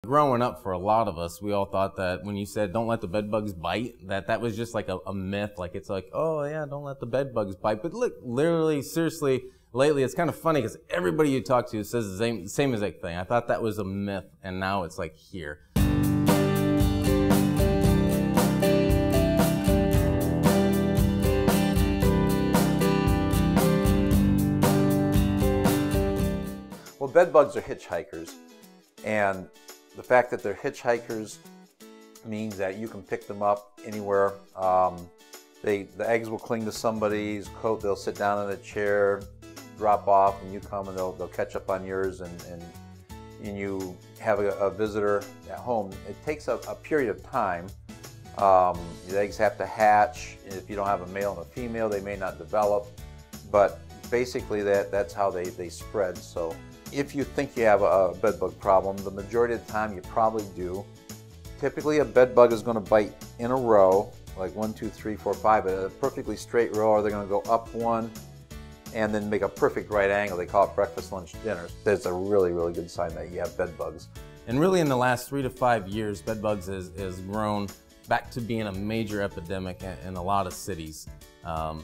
Growing up, for a lot of us, we all thought that when you said don't let the bed bugs bite, that was just like a myth. Like it's like, oh yeah, don't let the bed bugs bite. But look, literally, seriously, lately it's kind of funny because everybody you talk to says the same exact thing. I thought that was a myth, and now it's like here. Well, bed bugs are hitchhikers, and the fact that they're hitchhikers means that you can pick them up anywhere. The eggs will cling to somebody's coat, they'll sit down in a chair, drop off, and you come and they'll catch up on yours, and you have a visitor at home. It takes a period of time. The eggs have to hatch. If you don't have a male and a female, they may not develop, but basically that's how they spread. So if you think you have a bed bug problem, the majority of the time you probably do. Typically a bed bug is going to bite in a row, like 1, 2, 3, 4, 5, a perfectly straight row, or they're going to go up one and then make a perfect right angle. They call it breakfast, lunch, dinner. That's a really, really good sign that you have bed bugs. And really in the last 3 to 5 years, bed bugs has grown back to being a major epidemic in a lot of cities. A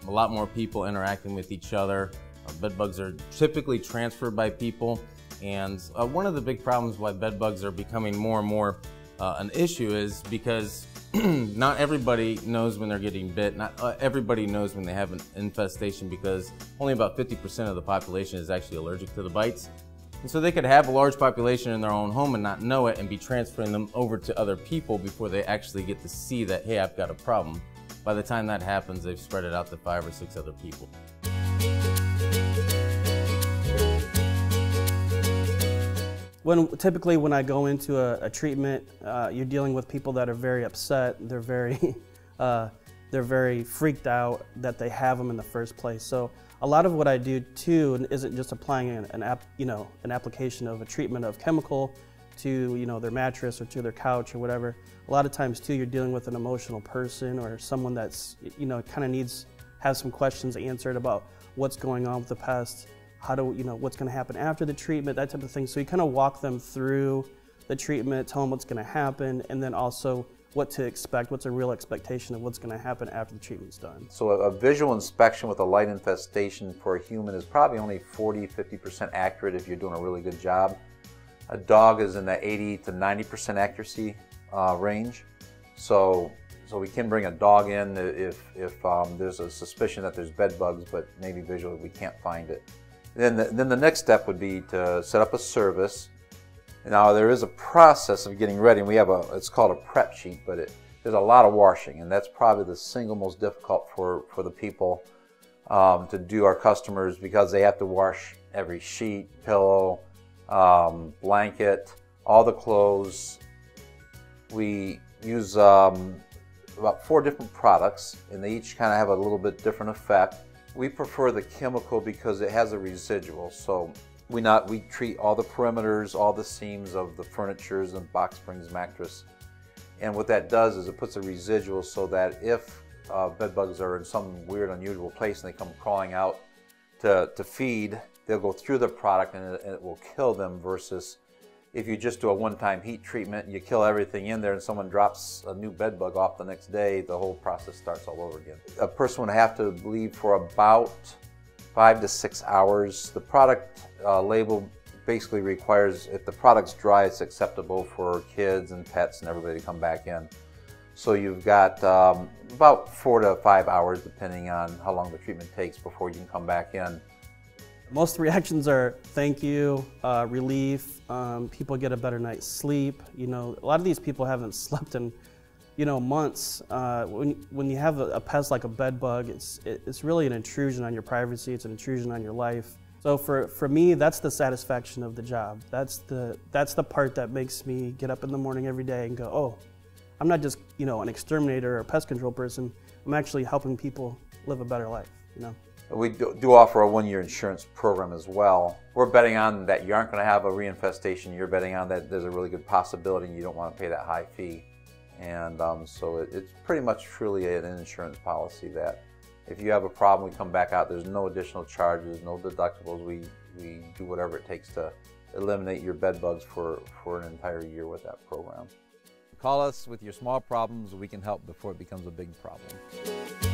lot more people interacting with each other. Bed bugs are typically transferred by people, and one of the big problems why bed bugs are becoming more and more an issue is because not everybody knows when they're getting bit. Not everybody knows when they have an infestation, because only about 50% of the population is actually allergic to the bites. And so they could have a large population in their own home and not know it and be transferring them over to other people before they actually get to see that, hey, I've got a problem. By the time that happens, they've spread it out to 5 or 6 other people. Typically when I go into a treatment, you're dealing with people that are very upset. They're very freaked out that they have them in the first place. So a lot of what I do too isn't just applying an application of a treatment of chemical to their mattress or to their couch or whatever. A lot of times too, you're dealing with an emotional person or someone that's kind of has some questions answered about what's going on with the past. What's going to happen after the treatment, that type of thing. So you kind of walk them through the treatment, tell them what's going to happen, and then also what to expect, what's a real expectation of what's going to happen after the treatment's done. So a visual inspection with a light infestation for a human is probably only 40–50% accurate if you're doing a really good job. A dog is in the 80 to 90% accuracy range. So we can bring a dog in if there's a suspicion that there's bed bugs, but maybe visually we can't find it. Then the next step would be to set up a service. Now there is a process of getting ready, and we have it's called a prep sheet, but there's a lot of washing, and that's probably the single most difficult for the people to do, our customers, because they have to wash every sheet, pillow, blanket, all the clothes. We use about 4 different products, and they each kind of have a little bit different effect. We prefer the chemical because it has a residual, so we treat all the perimeters, all the seams of the furnitures and box springs, mattress, and what that does is it puts a residual so that if bed bugs are in some weird, unusual place and they come crawling out to feed, they'll go through the product and it will kill them, versus if you just do a one-time heat treatment, you kill everything in there and someone drops a new bed bug off the next day, the whole process starts all over again. A person would have to leave for about 5 to 6 hours. The product label basically requires, if the product's dry, it's acceptable for kids and pets and everybody to come back in. So you've got about 4 to 5 hours, depending on how long the treatment takes, before you can come back in. Most reactions are thank you, relief, people get a better night's sleep. A lot of these people haven't slept in months. When you have a pest like a bed bug, it's really an intrusion on your privacy, it's an intrusion on your life. So for me, that's the satisfaction of the job. That's the part that makes me get up in the morning every day and go, oh, I'm not just an exterminator or a pest control person, I'm actually helping people live a better life. We do offer a 1-year insurance program as well. We're betting on that you aren't going to have a reinfestation. You're betting on that there's a really good possibility and you don't want to pay that high fee. And so it's pretty much truly an insurance policy that if you have a problem, we come back out. There's no additional charges, no deductibles. We do whatever it takes to eliminate your bed bugs for an entire year with that program. Call us with your small problems. We can help before it becomes a big problem.